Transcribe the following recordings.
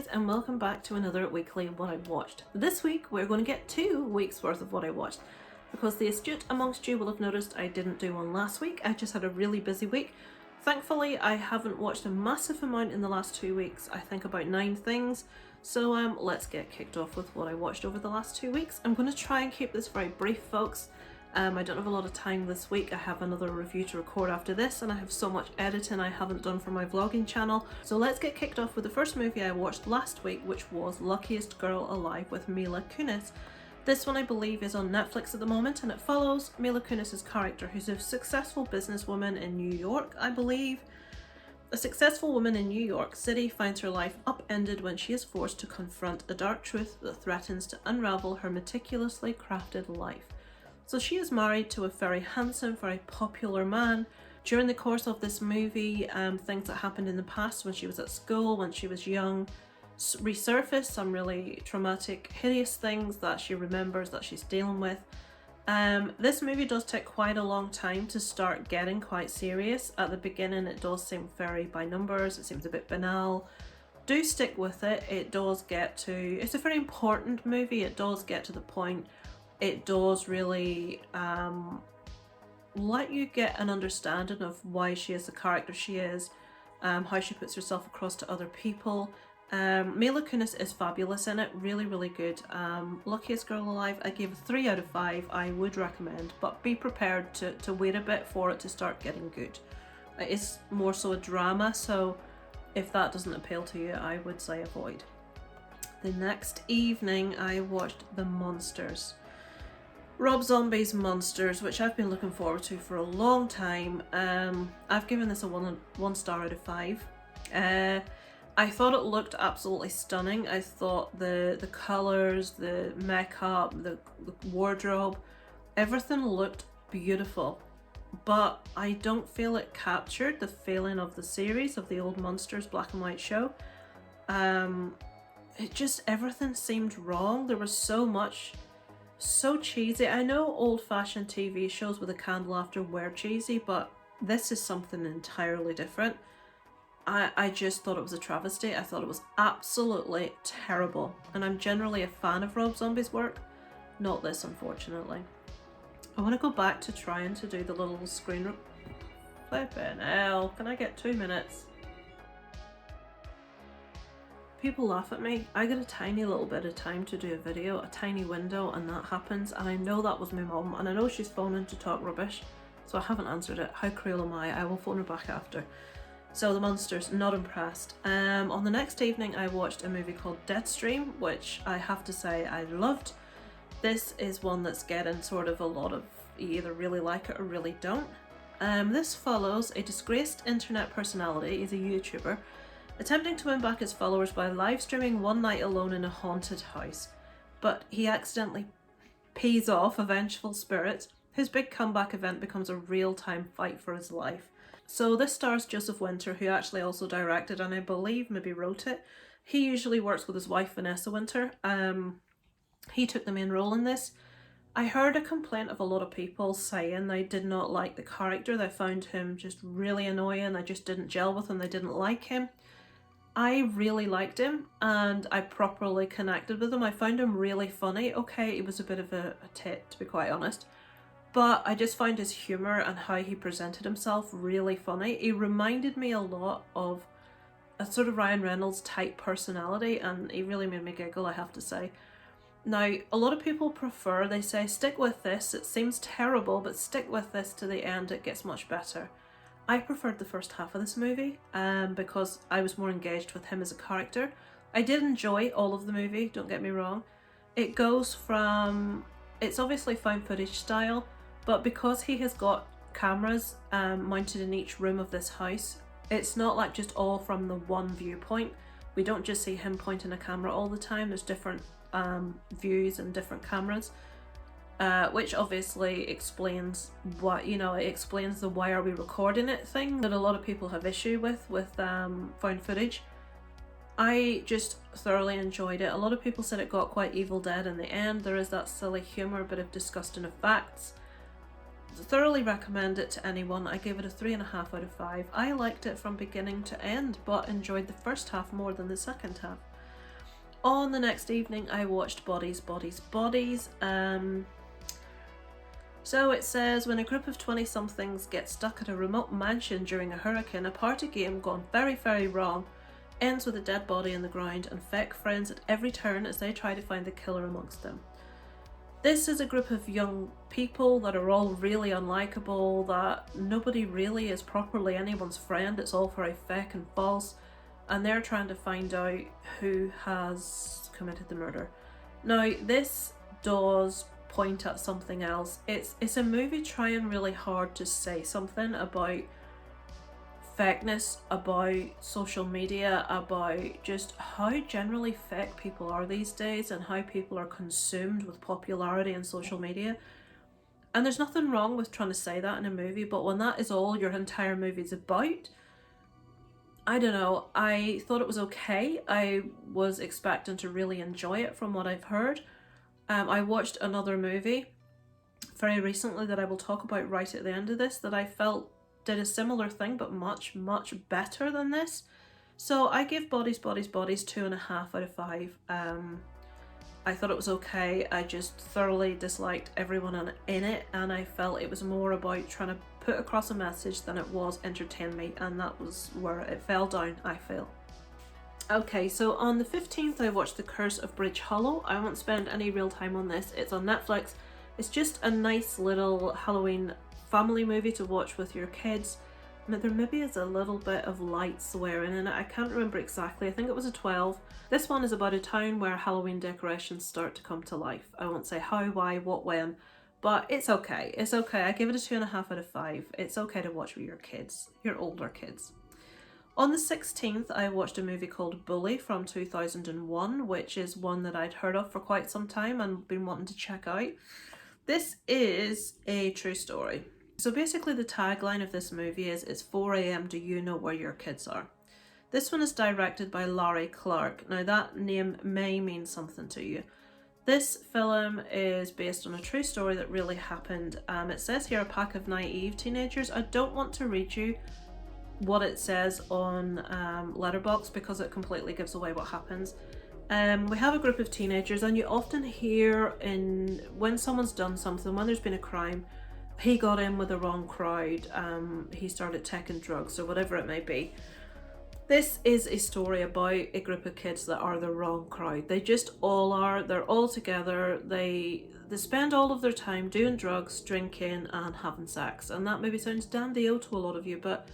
guys, and welcome back to another weekly What I Watched. This week we're going to get 2 weeks worth of What I Watched, because the astute amongst you will have noticed I didn't do one last week. I just had a really busy week. Thankfully I haven't watched a massive amount in the last 2 weeks, I think about 9 things. So let's get kicked off with what I watched over the last 2 weeks. I'm going to try and keep this very brief, folks. I don't have a lot of time this week. I have another review to record after this, and I have so much editing I haven't done for my vlogging channel. So let's get kicked off with the first movie I watched last week, which was Luckiest Girl Alive with Mila Kunis. This one I believe is on Netflix at the moment, and it follows Mila Kunis' character, who's a successful businesswoman in New York, I believe. A successful woman in New York City finds her life upended when she is forced to confront a dark truth that threatens to unravel her meticulously crafted life. So she is married to a very handsome, very popular man. During the course of this movie, things that happened in the past when she was at school, when she was young, resurface some really traumatic, hideous things that she remembers that she's dealing with. This movie does take quite a long time to start getting quite serious. At the beginning it does seem very by numbers, it seems a bit banal. Do stick with it, it does get to, it's a very important movie, it does get to the point. It does really let you get an understanding of why she is the character she is, how she puts herself across to other people. Mila Kunis is fabulous in it, really, really good. Luckiest Girl Alive, I gave a 3 out of 5, I would recommend, but be prepared to wait a bit for it to start getting good. It is more so a drama, so if that doesn't appeal to you, I would say avoid. The next evening I watched The Monsters. Rob Zombie's Monsters, which I've been looking forward to for a long time. I've given this a 1 star out of 5. I thought it looked absolutely stunning. I thought the colours, the makeup, the wardrobe, everything looked beautiful. But I don't feel it captured the feeling of the series, of the old Monsters black and white show. It just, everything seemed wrong. There was so much, so cheesy. I know old-fashioned TV shows with a candle after were cheesy, but this is something entirely different. I just thought it was a travesty. I thought it was absolutely terrible. And I'm generally a fan of Rob Zombie's work. Not this, unfortunately. I want to go back to trying to do the little screen... Flippin' hell, can I get 2 minutes? People laugh at me. I get a tiny little bit of time to do a video, a tiny window, and that happens. And I know that was my mum, and I know she's phoning to talk rubbish, so I haven't answered it. How cruel am I? I will phone her back after. So The Monsters, not impressed. On the next evening I watched a movie called Deathstream, which I have to say I loved. This is one that's getting sort of a lot of, you either really like it or really don't. This follows a disgraced internet personality, he's a YouTuber, attempting to win back his followers by live streaming one night alone in a haunted house. But he accidentally pees off a vengeful spirit. His big comeback event becomes a real-time fight for his life. So this stars Joseph Winter, who actually also directed and I believe maybe wrote it. He usually works with his wife Vanessa Winter. He took the main role in this. I heard a complaint of a lot of people saying they did not like the character. They found him just really annoying. They just didn't gel with him. They didn't like him. I really liked him and I properly connected with him. I found him really funny. Okay, he was a bit of a tit, to be quite honest. But I just found his humour and how he presented himself really funny. He reminded me a lot of a sort of Ryan Reynolds type personality, and he really made me giggle, I have to say. Now, a lot of people prefer, they say, stick with this, it seems terrible, but stick with this to the end, it gets much better. I preferred the first half of this movie because I was more engaged with him as a character. I did enjoy all of the movie, don't get me wrong. It goes from, it's obviously found footage style, but because he has got cameras mounted in each room of this house, it's not like just all from the one viewpoint. We don't just see him pointing a camera all the time. There's different views and different cameras, which obviously explains what, you know, it explains the why are we recording it thing that a lot of people have issue with found footage. I just thoroughly enjoyed it. A lot of people said it got quite Evil Dead in the end. There is that silly humour, a bit of disgusting effects. Thoroughly recommend it to anyone. I gave it a 3.5 out of 5. I liked it from beginning to end, but enjoyed the first half more than the second half. On the next evening, I watched Bodies, Bodies, Bodies. So it says, when a group of 20-somethings get stuck at a remote mansion during a hurricane, a party game gone very, very wrong ends with a dead body in the ground and fake friends at every turn as they try to find the killer amongst them. This is a group of young people that are all really unlikable, that nobody really is properly anyone's friend. It's all very fake and false, and they're trying to find out who has committed the murder. Now, this does point at something else. It's a movie trying really hard to say something about fakeness, about social media, about just how generally fake people are these days and how people are consumed with popularity and social media. And there's nothing wrong with trying to say that in a movie, but when that is all your entire movie's about, I don't know, I thought it was okay. I was expecting to really enjoy it from what I've heard. I watched another movie very recently that I will talk about right at the end of this that I felt did a similar thing but much, much better than this. So I give Bodies, Bodies, Bodies 2.5 out of 5. I thought it was okay. I just thoroughly disliked everyone in it, and I felt it was more about trying to put across a message than it was entertain me, and that was where it fell down, I feel. Okay, so on the 15th I watched The Curse of Bridge Hollow. I won't spend any real time on this. It's on Netflix. It's just a nice little Halloween family movie to watch with your kids. There maybe is a little bit of light swearing in it. I can't remember exactly. I think it was a 12. This one is about a town where Halloween decorations start to come to life. I won't say how, why, what, when, but it's okay. It's okay. I give it a 2.5 out of 5. It's okay to watch with your kids, your older kids. On the 16th, I watched a movie called Bully from 2001, which is one that I'd heard of for quite some time and been wanting to check out. This is a true story. So basically the tagline of this movie is, it's 4 a.m, do you know where your kids are? This one is directed by Larry Clark. Now that name may mean something to you. This film is based on a true story that really happened. It says here, a pack of naive teenagers. I don't want to read you what it says on Letterboxd because it completely gives away what happens. We have a group of teenagers, and you often hear when someone's done something, when there's been a crime, he got in with the wrong crowd, he started taking drugs or whatever it may be. This is a story about a group of kids that are the wrong crowd. They just all are. They're all together. They spend all of their time doing drugs, drinking and having sex, and that maybe sounds dandy-o to a lot of you, but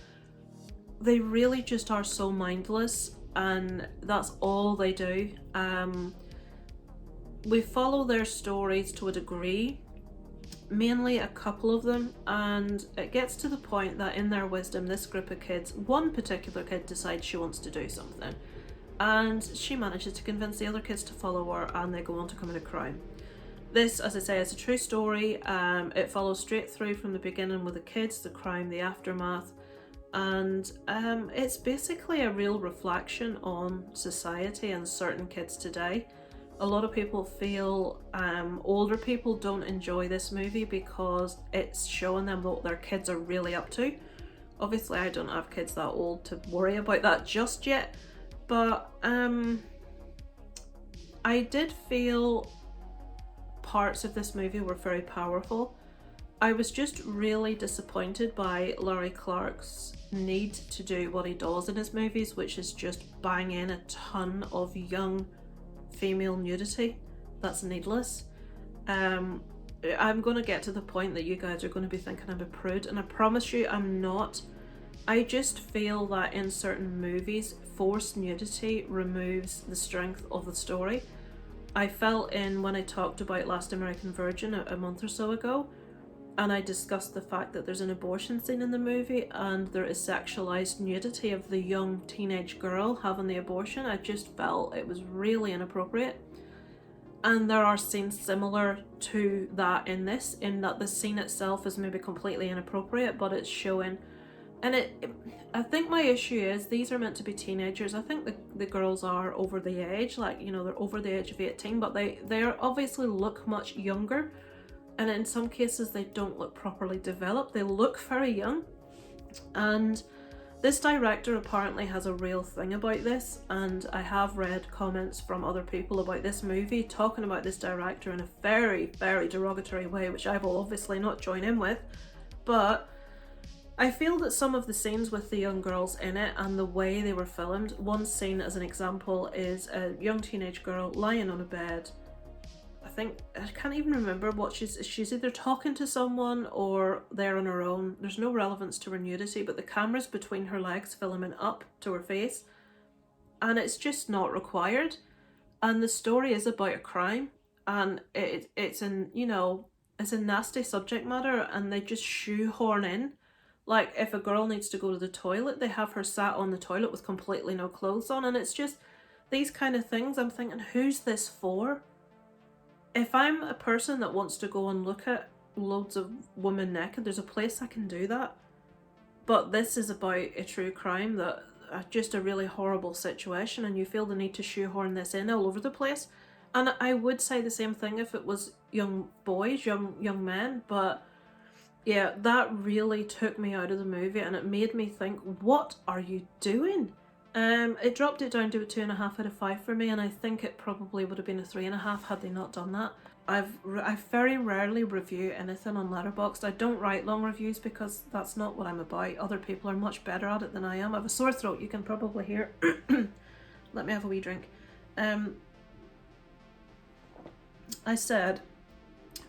they really just are so mindless, and that's all they do. We follow their stories to a degree, mainly a couple of them, and it gets to the point that in their wisdom, this group of kids, one particular kid decides she wants to do something, and she manages to convince the other kids to follow her, and they go on to commit a crime. This, as I say, is a true story. It follows straight through from the beginning with the kids, the crime, the aftermath, and it's basically a real reflection on society and certain kids today. A lot of people feel older people don't enjoy this movie because it's showing them what their kids are really up to. Obviously I don't have kids that old to worry about that just yet, but I did feel parts of this movie were very powerful. I was just really disappointed by Larry Clark's need to do what he does in his movies, which is just bang in a ton of young female nudity. That's needless. I'm going to get to the point that you guys are going to be thinking I'm a prude, and I promise you I'm not. I just feel that in certain movies, forced nudity removes the strength of the story. I felt when I talked about Last American Virgin a month or so ago, and I discussed the fact that there's an abortion scene in the movie and there is sexualized nudity of the young teenage girl having the abortion. I just felt it was really inappropriate. And there are scenes similar to that in this, in that the scene itself is maybe completely inappropriate, but it's showing. And I think my issue is these are meant to be teenagers. I think the girls are over the age, like, you know, they're over the age of 18, but they are obviously look much younger. And in some cases they don't look properly developed. They look very young. And This director apparently has a real thing about this, and I have read comments from other people about this movie talking about this director in a very, very derogatory way, which I will obviously not join in with, but I feel that some of the scenes with the young girls in it and the way they were filmed, one scene as an example is a young teenage girl lying on a bed. I can't even remember what she's either talking to someone or there on her own. There's no relevance to her nudity, but the camera's between her legs filming up to her face, and it's just not required. And the story is about a crime, and it's a nasty subject matter, and they just shoehorn in, like, if a girl needs to go to the toilet, they have her sat on the toilet with completely no clothes on, and it's just these kind of things. I'm thinking, who's this for? If I'm a person that wants to go and look at loads of women naked, there's a place I can do that. But this is about a true crime, that just a really horrible situation, and you feel the need to shoehorn this in all over the place. And I would say the same thing if it was young boys, young men, but yeah, that really took me out of the movie, and it made me think, what are you doing? It dropped it down to a 2.5 out of 5 for me, and I think it probably would have been a 3.5 had they not done that. I very rarely review anything on Letterboxd. I don't write long reviews because that's not what I'm about. Other people are much better at it than I am. I have a sore throat, you can probably hear. Let me have a wee drink. I said,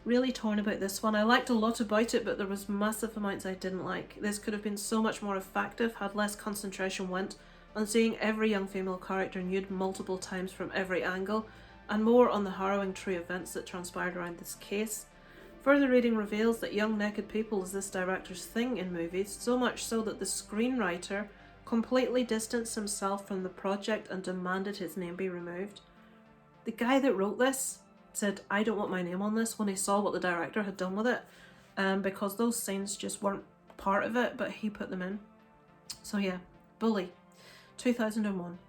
really torn about this one. I liked a lot about it, but there was massive amounts I didn't like. This could have been so much more effective had less concentration went on seeing every young female character nude multiple times from every angle, and more on the harrowing true events that transpired around this case. Further reading reveals that young naked people is this director's thing in movies, so much so that the screenwriter completely distanced himself from the project and demanded his name be removed. The guy that wrote this said, I don't want my name on this, when he saw what the director had done with it, because those scenes just weren't part of it, but he put them in. So yeah, Bully, 2001.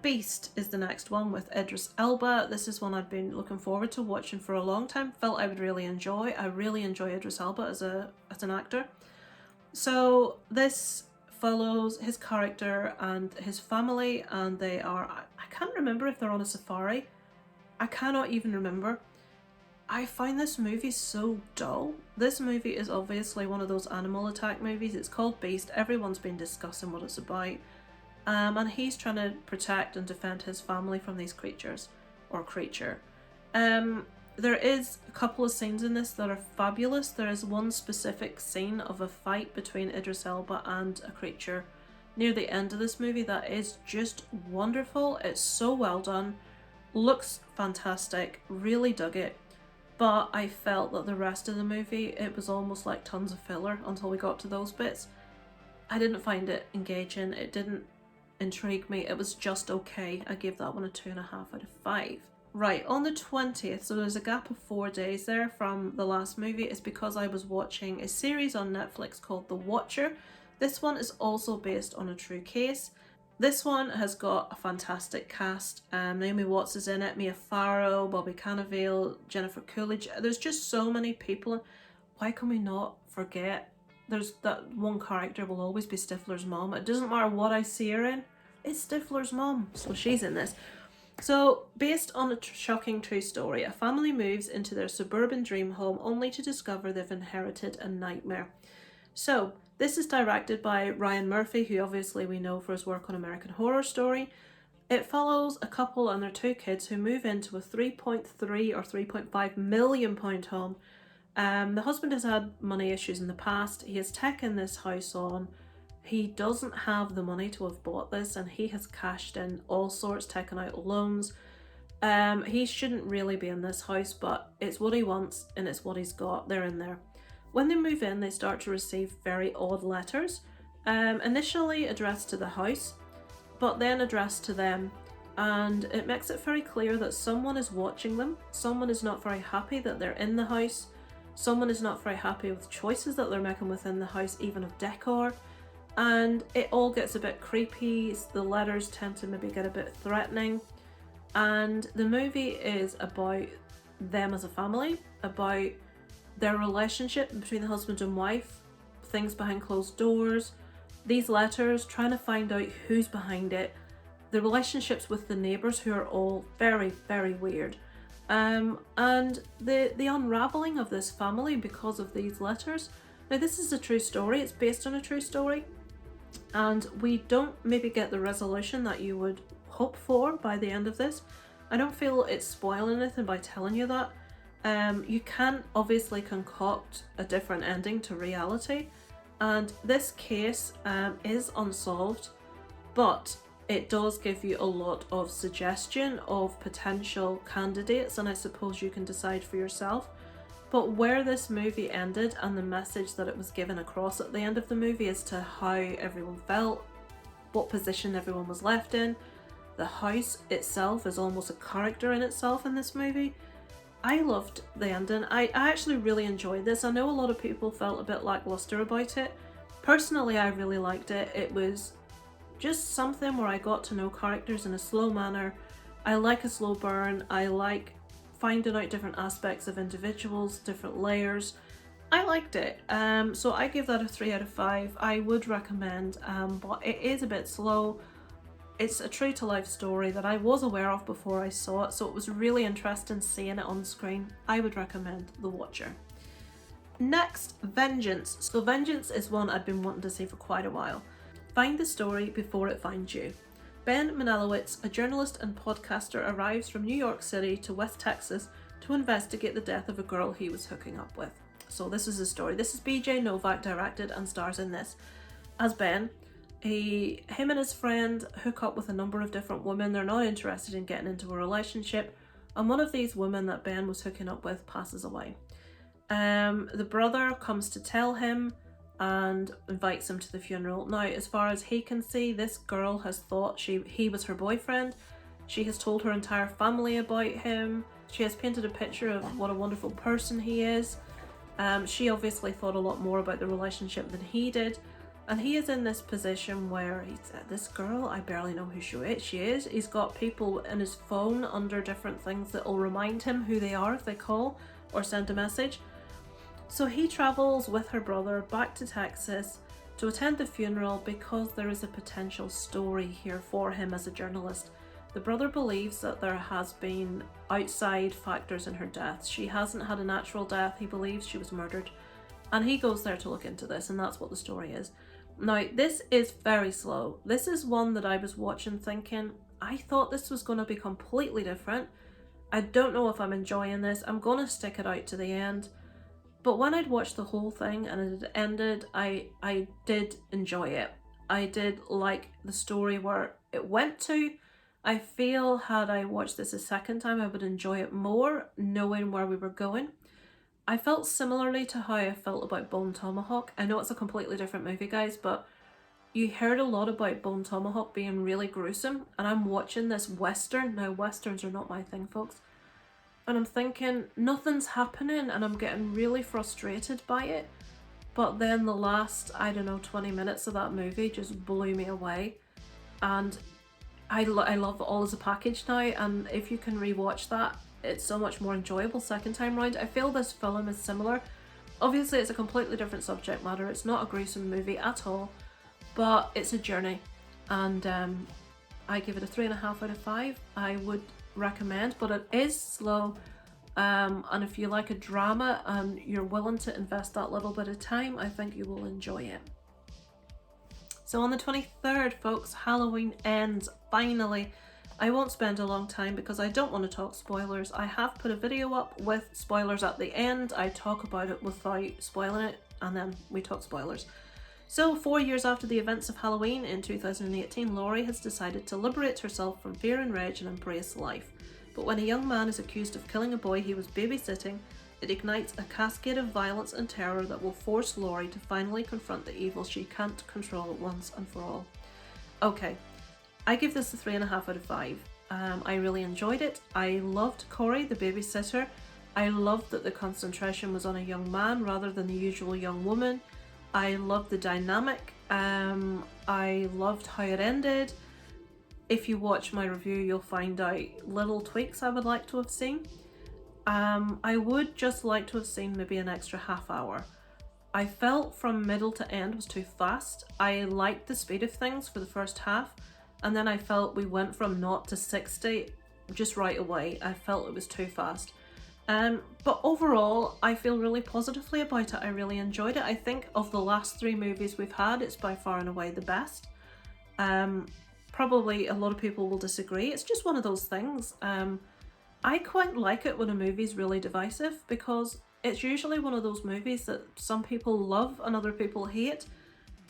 Beast is the next one with Idris Elba. This is one I've been looking forward to watching for a long time. Felt I would really enjoy. I really enjoy Idris Elba as an actor. So this follows his character and his family, and they are, I can't remember if they're on a safari. I cannot even remember. I find this movie so dull. This movie is obviously one of those animal attack movies. It's called Beast. Everyone's been discussing what it's about. And he's trying to protect and defend his family from these creatures, or creature. There is a couple of scenes in this that are fabulous. There is one specific scene of a fight between Idris Elba and a creature near the end of this movie that is just wonderful. It's so well done, looks fantastic, really dug it. But I felt that the rest of the movie, it was almost like tons of filler until we got to those bits. I didn't find it engaging, it didn't intrigue me, it was just okay. I gave that one a 2.5 out of 5. Right, on the 20th, so there's a gap of 4 days there from the last movie. It's because I was watching a series on Netflix called The Watcher. This one is also based on a true case. This one has got a fantastic cast. Naomi Watts is in it, Mia Farrow, Bobby Cannavale, Jennifer Coolidge. There's just so many people. Why can we not forget? There's that one character will always be Stifler's mom. It doesn't matter what I see her in, it's Stifler's mom, so she's in this. So, based on a shocking true story, a family moves into their suburban dream home only to discover they've inherited a nightmare. So, this is directed by Ryan Murphy, who obviously we know for his work on American Horror Story. It follows a couple and their 2 kids who move into a £3.3 or £3.5 million home. The husband has had money issues in the past. He has taken this house on. He doesn't have the money to have bought this, and he has cashed in all sorts, taken out loans. He shouldn't really be in this house, but it's what he wants and it's what he's got. They're in there. When they move in, they start to receive very odd letters, initially addressed to the house, but then addressed to them, and it makes it very clear that someone is watching them. Someone is not very happy that they're in the house. Someone is not very happy with choices that they're making within the house, even of decor, and it all gets a bit creepy. The letters tend to maybe get a bit threatening, and the movie is about them as a family, about their relationship between the husband and wife, things behind closed doors, These letters, trying to find out who's behind it, the relationships with the neighbours who are all very, very weird. And the unravelling of this family because of these letters. Now this is a true story, it's based on a true story, and we don't maybe get the resolution that you would hope for by the end of this. I don't feel it's spoiling anything by telling you that. You can obviously concoct a different ending to reality, and this case is unsolved, but it does give you a lot of suggestion of potential candidates, and I suppose you can decide for yourself. But where this movie ended and the message that it was given across at the end of the movie as to how everyone felt, what position everyone was left in, the house itself is almost a character in itself in this movie. I loved the ending. I actually really enjoyed this. I know a lot of people felt a bit lackluster about it. Personally, I really liked it. It was just something where I got to know characters in a slow manner. I like a slow burn. I like finding out different aspects of individuals, different layers. I liked it. So I give that a 3 out of 5. I would recommend, but it is a bit slow. It's a true to life story that I was aware of before I saw it, so it was really interesting seeing it on screen. I would recommend The Watcher. Next, Vengeance. So Vengeance is one I've been wanting to see for quite a while. Find the story before it finds you. Ben Manalowitz, a journalist and podcaster, arrives from New York City to West Texas to investigate the death of a girl he was hooking up with. So this is his story. This is BJ Novak directed and stars in this as Ben. Him and his friend hook up with a number of different women. They're not interested in getting into a relationship, and one of these women that Ben was hooking up with passes away. The brother comes to tell him and invites him to the funeral. Now, as far as he can see, this girl has thought he was her boyfriend. She has told her entire family about him. She has painted a picture of what a wonderful person he is. She obviously thought a lot more about the relationship than he did. And he is in this position where he's this girl, I barely know who she is. He's got people in his phone under different things that will remind him who they are if they call or send a message. So he travels with her brother back to Texas to attend the funeral because there is a potential story here for him as a journalist. The brother believes that there has been outside factors in her death. She hasn't had a natural death. He believes she was murdered. And he goes there to look into this, and that's what the story is. Now, this is very slow. This is one that I was watching thinking, I thought this was going to be completely different. I don't know if I'm enjoying this. I'm going to stick it out to the end. But when I'd watched the whole thing and it had ended, I did enjoy it. I did like the story where it went to. I feel had I watched this a second time, I would enjoy it more, knowing where we were going. I felt similarly to how I felt about Bone Tomahawk. I know it's a completely different movie, guys, but you heard a lot about Bone Tomahawk being really gruesome, and I'm watching this Western. Now, Westerns are not my thing, folks. And I'm thinking, nothing's happening, and I'm getting really frustrated by it. But then the last, 20 minutes of that movie just blew me away. And I love All as a Package now, and if you can rewatch that, it's so much more enjoyable second time round. I feel this film is similar. Obviously, it's a completely different subject matter. It's not a gruesome movie at all, but it's a journey. And I give it a 3.5 out of 5. I would recommend, but it is slow. And if you like a drama and you're willing to invest that little bit of time, I think you will enjoy it. So on the 23rd, folks, Halloween ends, finally. I won't spend a long time because I don't want to talk spoilers. I have put a video up with spoilers at the end. I talk about it without spoiling it, and then we talk spoilers. So 4 years after the events of Halloween in 2018, Laurie has decided to liberate herself from fear and rage and embrace life. But when a young man is accused of killing a boy he was babysitting, it ignites a cascade of violence and terror that will force Laurie to finally confront the evil she can't control once and for all. Okay, I give this a 3.5 out of 5. I really enjoyed it. I loved Corey, the babysitter. I loved that the concentration was on a young man rather than the usual young woman. I loved the dynamic. I loved how it ended. If you watch my review, you'll find out little tweaks I would like to have seen. I would just like to have seen maybe an extra half hour. I felt from middle to end was too fast. I liked the speed of things for the first half, and then I felt we went from 0 to 60 just right away. I felt it was too fast. But overall, I feel really positively about it. I really enjoyed it. I think of the last 3 movies we've had, it's by far and away the best. Probably a lot of people will disagree. It's just one of those things. I quite like it when a movie's really divisive, because it's usually one of those movies that some people love and other people hate.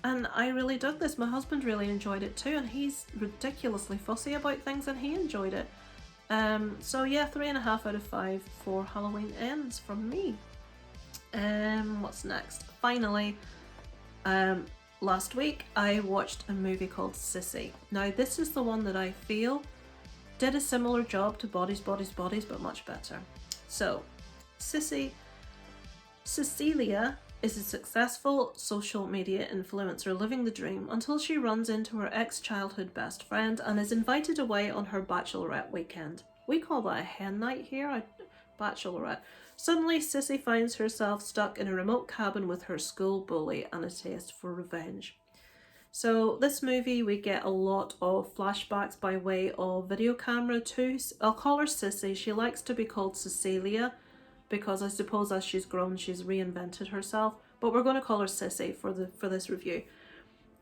And I really dug this. My husband really enjoyed it too, and he's ridiculously fussy about things, and he enjoyed it. So yeah, 3.5 out of 5 for Halloween Ends from me. What's next? Finally, last week I watched a movie called Sissy. Now this is the one that I feel did a similar job to Bodies, Bodies, Bodies, but much better. So, Cecilia is a successful social media influencer living the dream until she runs into her ex-childhood best friend and is invited away on her bachelorette weekend. We call that a hen night here, bachelorette. Suddenly, Sissy finds herself stuck in a remote cabin with her school bully and a taste for revenge. So this movie, we get a lot of flashbacks by way of video camera too. I'll call her Sissy. She likes to be called Cecilia, because I suppose as she's grown, she's reinvented herself. But we're going to call her Sissy for this review.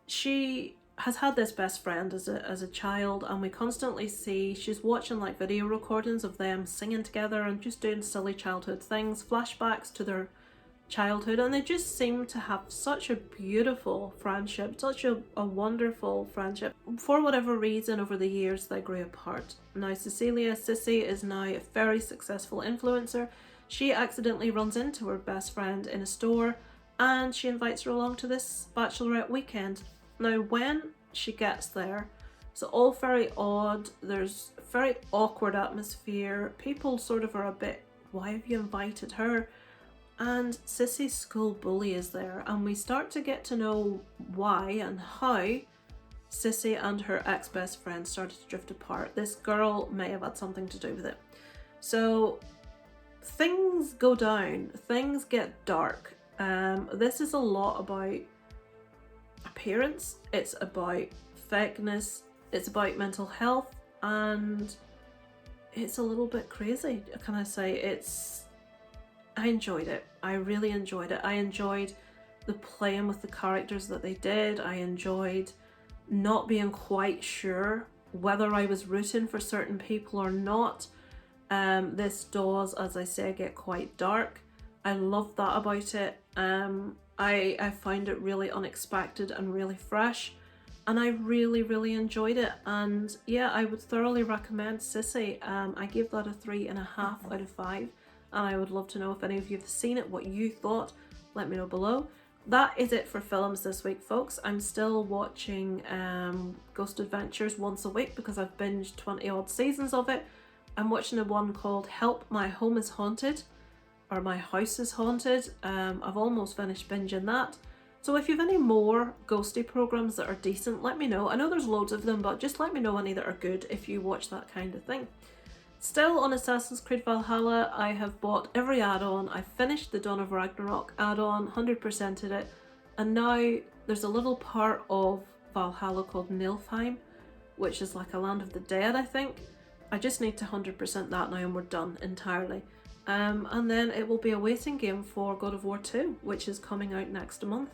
She has had this best friend as a child, and we constantly see she's watching like video recordings of them singing together and just doing silly childhood things, flashbacks to their childhood, and they just seem to have such a beautiful friendship, such a wonderful friendship. For whatever reason, over the years, they grew apart. Now Sissy is now a very successful influencer. She accidentally runs into her best friend in a store, and she invites her along to this bachelorette weekend. Now when she gets there, it's all very odd. There's a very awkward atmosphere. People sort of are a bit, why have you invited her? And Sissy's school bully is there, and we start to get to know why and how Sissy and her ex-best friend started to drift apart. This girl may have had something to do with it. So things go down, things get dark. This is a lot about appearance, it's about fakeness, it's about mental health, and it's a little bit crazy, can I say. I enjoyed it. I really enjoyed it. I enjoyed the playing with the characters that they did. I enjoyed not being quite sure whether I was rooting for certain people or not. This does, as I say, get quite dark. I love that about it. I find it really unexpected and really fresh, and I really, really enjoyed it. And yeah, I would thoroughly recommend Sissy. I gave that a 3.5 out of 5. And I would love to know if any of you have seen it, what you thought. Let me know below. That is it for films this week, folks. I'm still watching Ghost Adventures once a week because I've binged 20 odd seasons of it. I'm watching a one called Help, My Home is Haunted, or My House is Haunted. I've almost finished binging that. So if you have any more ghosty programs that are decent, let me know. I know there's loads of them, but just let me know any that are good if you watch that kind of thing. Still on Assassin's Creed Valhalla, I have bought every add-on. I finished the Dawn of Ragnarok add-on, 100%ed it, and now there's a little part of Valhalla called Nilfheim, which is like a land of the dead, I think. I just need to 100% that now and we're done entirely. And then it will be a waiting game for God of War 2, which is coming out next month.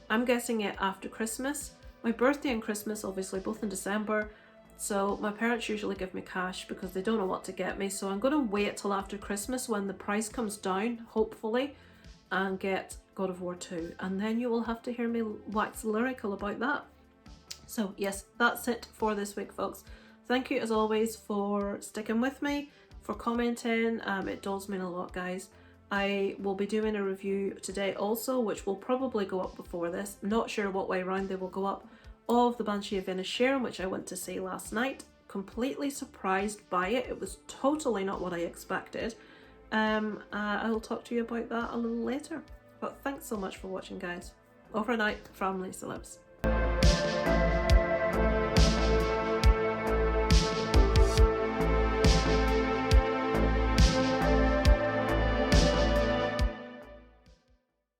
I'm guessing it after Christmas. My birthday and Christmas, obviously, both in December. So my parents usually give me cash because they don't know what to get me. So I'm going to wait till after Christmas when the price comes down, hopefully, and get God of War 2. And then you will have to hear me wax lyrical about that. So yes, that's it for this week, folks. Thank you as always for sticking with me, for commenting. It does mean a lot, guys. I will be doing a review today also, which will probably go up before this. Not sure what way around they will go up. Of the Banshee of Inisherin, which I went to see last night. Completely surprised by it. It was totally not what I expected. I will talk to you about that a little later. But thanks so much for watching, guys. Over and out from Lisa Lives.